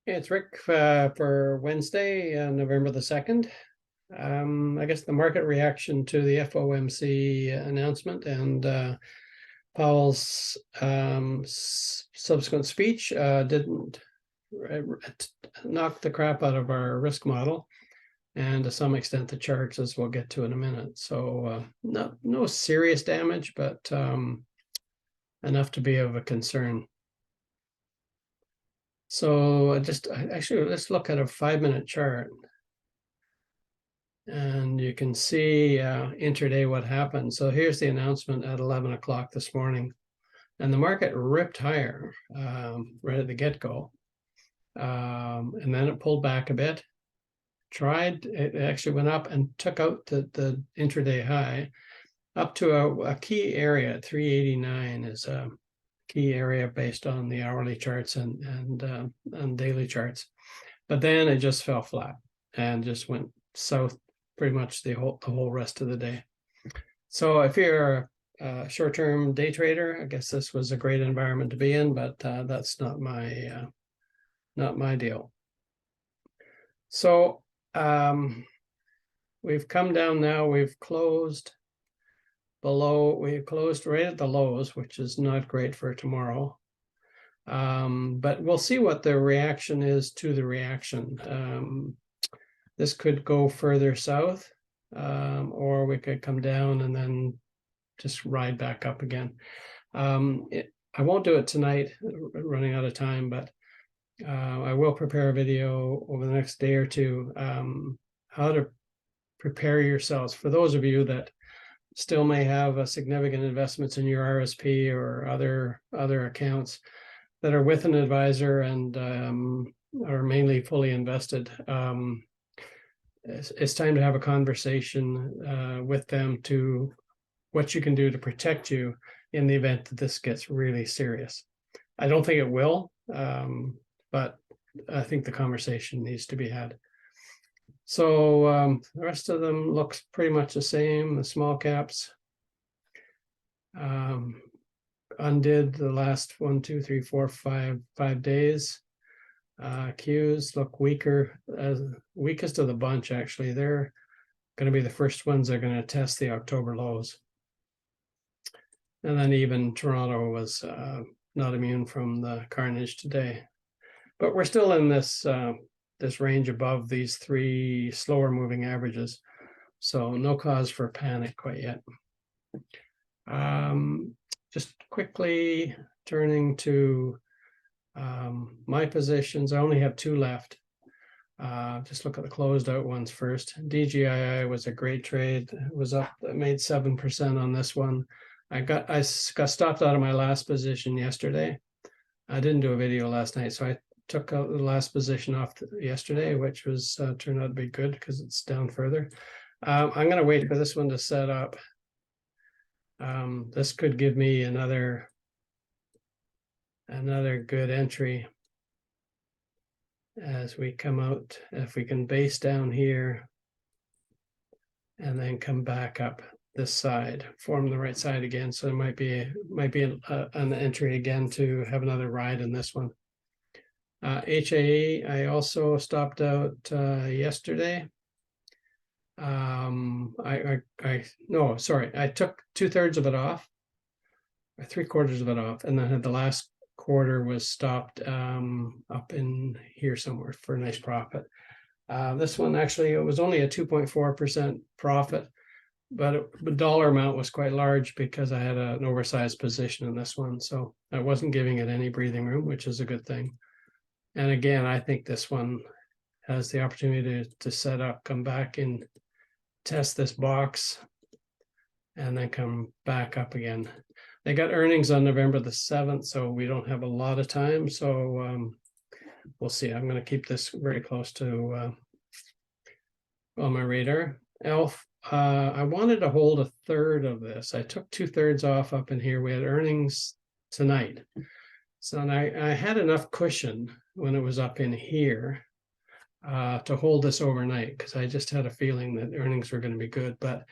It's Rick for Wednesday, November the 2nd. I guess the market reaction to the FOMC announcement and Powell's subsequent speech didn't knock the crap out of our risk model, and to some extent the charts, as we'll get to in a minute. So no serious damage, but enough to be of a concern. So actually, let's look at a 5-minute chart. And you can see intraday what happened. So here's the announcement at 11 o'clock this morning. And the market ripped higher right at the get-go. And then it pulled back a bit. It actually went up and took out the intraday high up to a key area. 389 is a key area based on the hourly charts and daily charts. But then it just fell flat and just went south pretty much the whole rest of the day. So if you're a short-term day trader, I guess this was a great environment to be in, but that's not my deal. So we've come down now. We've closed right at the lows, which is not great for tomorrow. But we'll see what the reaction is to the reaction. This could go further south, or we could come down and then just ride back up again. I won't do it tonight, running out of time, but I will prepare a video over the next day or two, how to prepare yourselves. For those of you that still may have significant investments in your RSP or other accounts that are with an advisor and are mainly fully invested, it's time to have a conversation with them to what you can do to protect you in the event that this gets really serious. I don't think it will, but I think the conversation needs to be had. So the rest of them looks pretty much the same. The small caps undid the last 1, 2, 3, 4, 5 days. Qs look weaker, weakest of the bunch. Actually, they're going to be the first ones that are going to test the October lows. And then even Toronto was not immune from the carnage today. But we're still in this range above these 3 slower moving averages. So no cause for panic quite yet. Just quickly turning to my positions. I only have 2 left. Just look at the closed out ones first. DGII was a great trade. It was up, it made 7% on this one. I got stopped out of my last position yesterday. I didn't do a video last night, so I took out the last position off yesterday, which was turned out to be good because it's down further. I'm going to wait for this one to set up. This could give me another good entry as we come out. If we can base down here and then come back up this side, form the right side again. So it might be an entry again to have another ride in this one. HAE, I also stopped out yesterday. I took 2/3 of it off, or 3/4 of it off, and then had the last quarter was stopped up in here somewhere for a nice profit. This one actually, it was only a 2.4% profit, but the dollar amount was quite large because I had an oversized position in this one, so I wasn't giving it any breathing room, which is a good thing. And again, I think this one has the opportunity to set up, come back and test this box, and then come back up again. They got earnings on November the 7th, so we don't have a lot of time. So we'll see. I'm going to keep this very close to on my radar. ELF, I wanted to hold 1/3 of this. I took 2/3 off up in here. We had earnings tonight. So I had enough cushion when it was up in here to hold this overnight, because I just had a feeling that earnings were going to be good. But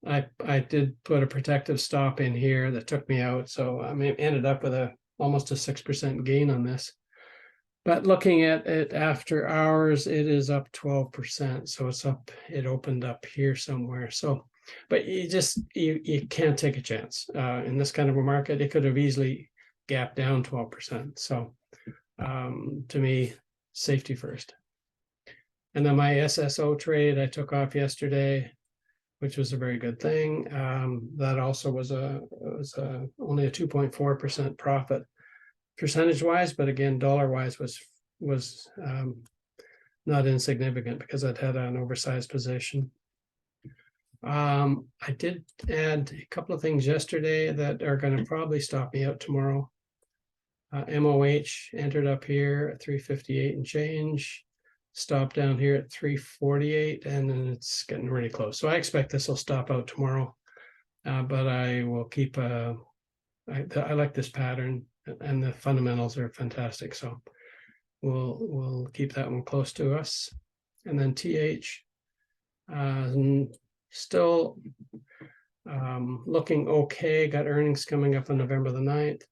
I did put a protective stop in here that took me out. So I ended up with a almost a 6% gain on this. But looking at it after hours, it is up 12%. So it's up, it opened up here somewhere. So, but you can't take a chance. In this kind of a market, it could have easily gapped down 12%. So to me, safety first. And then my SSO trade I took off yesterday, which was a very good thing. That also was only a 2.4% profit percentage wise, but again, dollar wise was not insignificant because I'd had an oversized position. I did add a couple of things yesterday that are going to probably stop me out tomorrow. MOH entered up here at 358 and change, stopped down here at 348, and then it's getting really close. So I expect this will stop out tomorrow, but I will keep I like this pattern, and the fundamentals are fantastic. So we'll keep that one close to us. And then TH, still looking okay. Got earnings coming up on November the 9th.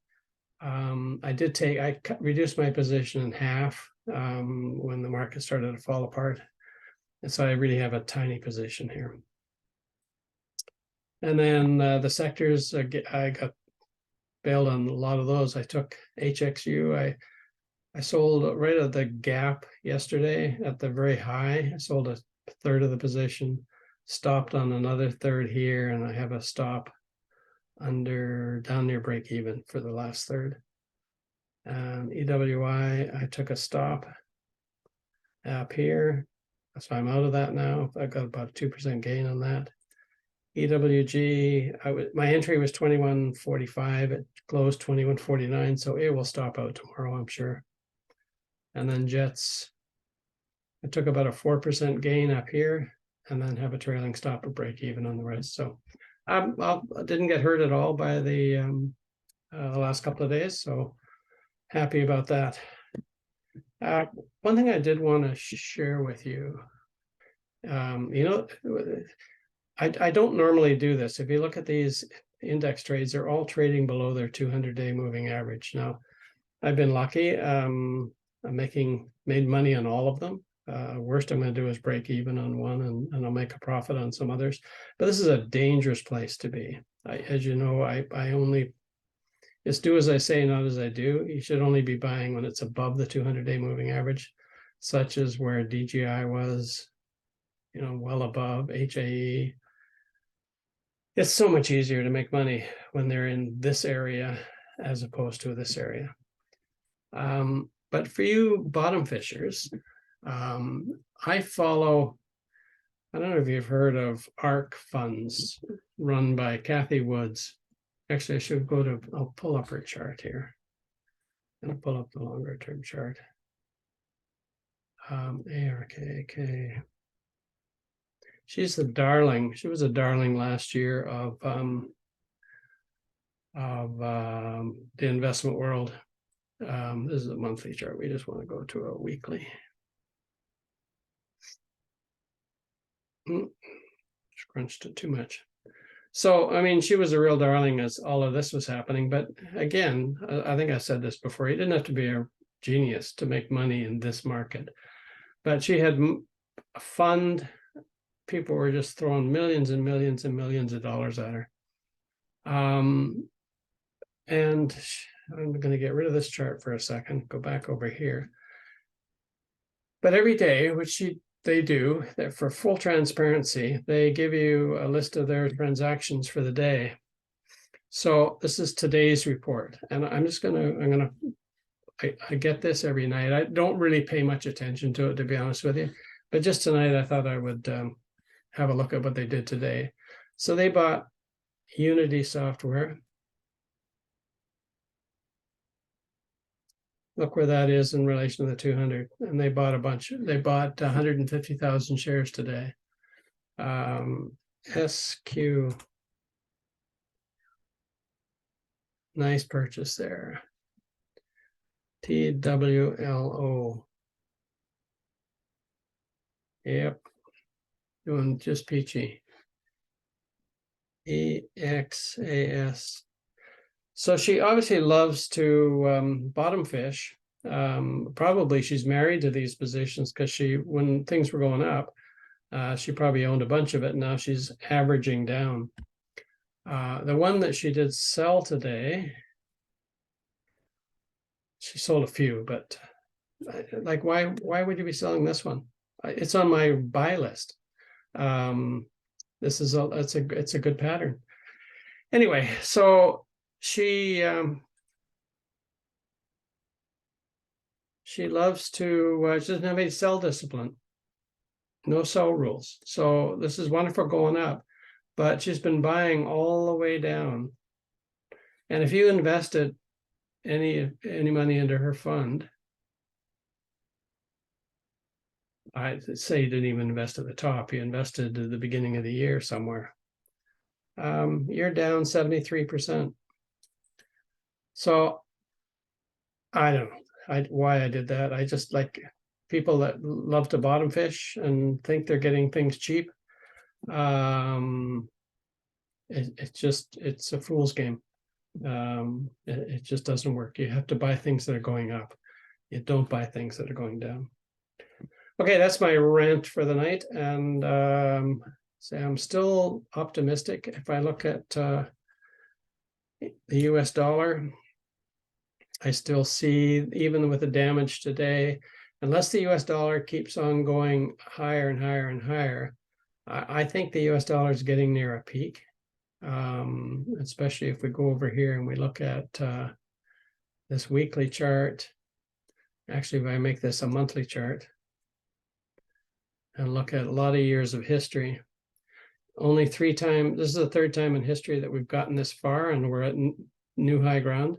I reduced my position in half when the market started to fall apart. And so I really have a tiny position here. And then the sectors, I got bailed on a lot of those. I took HXU. I sold right at the gap yesterday at the very high. I sold a third of the position, stopped on another third here, and I have a stop down near break even for the last third. EWI, I took a stop up here, so I'm out of that now. I got about a 2% gain on that. EWG, my entry was 21.45. It closed 21.49, so it will stop out tomorrow, I'm sure. And then Jets, I took about a 4% gain up here, and then have a trailing stop at break even on the rest. So I didn't get hurt at all by the last couple of days, so happy about that. One thing I did want to share with you, I don't normally do this. If you look at these index trades, they're all trading below their 200-day moving average. Now, I've been lucky. I'm made money on all of them. Worst I'm going to do is break even on one, and I'll make a profit on some others. But this is a dangerous place to be. As you know, I only just do as I say, not as I do. You should only be buying when it's above the 200-day moving average, such as where DGI was, well above HAE. It's so much easier to make money when they're in this area as opposed to this area. But for you bottom fishers, I follow, I don't know if you've heard of ARK funds run by Kathy Woods. Actually, I should I'll pull up her chart here. And I'll pull up the longer term chart. ARKK. She's the darling. She was a darling last year of the investment world. This is a monthly chart. We just want to go to a weekly. Scrunched it too much. So, I mean, she was a real darling as all of this was happening. But again, I think I said this before, you didn't have to be a genius to make money in this market. But she had a fund. People were just throwing millions and millions and millions of dollars at her. And I'm going to get rid of this chart for a second, go back over here. But every day, which they do, for full transparency, they give you a list of their transactions for the day. So this is today's report. And I get this every night. I don't really pay much attention to it, to be honest with you. But just tonight, I thought I would have a look at what they did today. So they bought Unity software. Look where that is in relation to the 200. And they bought a bunch. They bought 150,000 shares today. SQ. Nice purchase there. TWLO. Yep. Doing just peachy. EXAS. So she obviously loves to bottom fish. Probably she's married to these positions because when things were going up, she probably owned a bunch of it. Now she's averaging down. The one that she did sell today, she sold a few, but like, why would you be selling this one? It's on my buy list. It's a good pattern. Anyway, so she loves to, she doesn't have any sell discipline, no sell rules. So this is wonderful going up, but she's been buying all the way down. And if you invested any money into her fund, I'd say you didn't even invest at the top, you invested at the beginning of the year somewhere. You're down 73%. So I don't know why I did that. I just like people that love to bottom fish and think they're getting things cheap. It's a fool's game. It just doesn't work. You have to buy things that are going up. You don't buy things that are going down. Okay, that's my rant for the night. And so I'm still optimistic. If I look at the US dollar, I still see, even with the damage today, unless the US dollar keeps on going higher and higher and higher, I think the US dollar is getting near a peak. Especially if we go over here and we look at this weekly chart. Actually, if I make this a monthly chart and look at a lot of years of history, only 3 times, this is the 3rd time in history that we've gotten this far and we're at new high ground.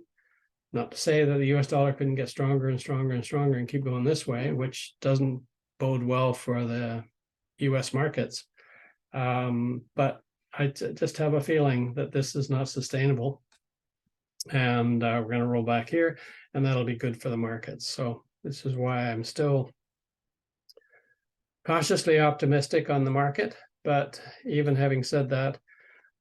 Not to say that the US dollar couldn't get stronger and stronger and stronger and keep going this way, which doesn't bode well for the US markets. But I just have a feeling that this is not sustainable. And we're going to roll back here, and that'll be good for the markets. So this is why I'm still cautiously optimistic on the market. But even having said that,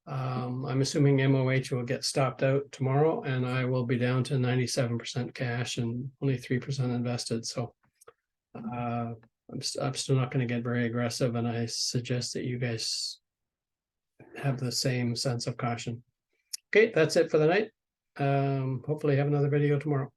I'm assuming MOH will get stopped out tomorrow, and I will be down to 97% cash and only 3% invested. So I'm still not going to get very aggressive, and I suggest that you guys have the same sense of caution. Okay, that's it for the night. Hopefully have another video tomorrow.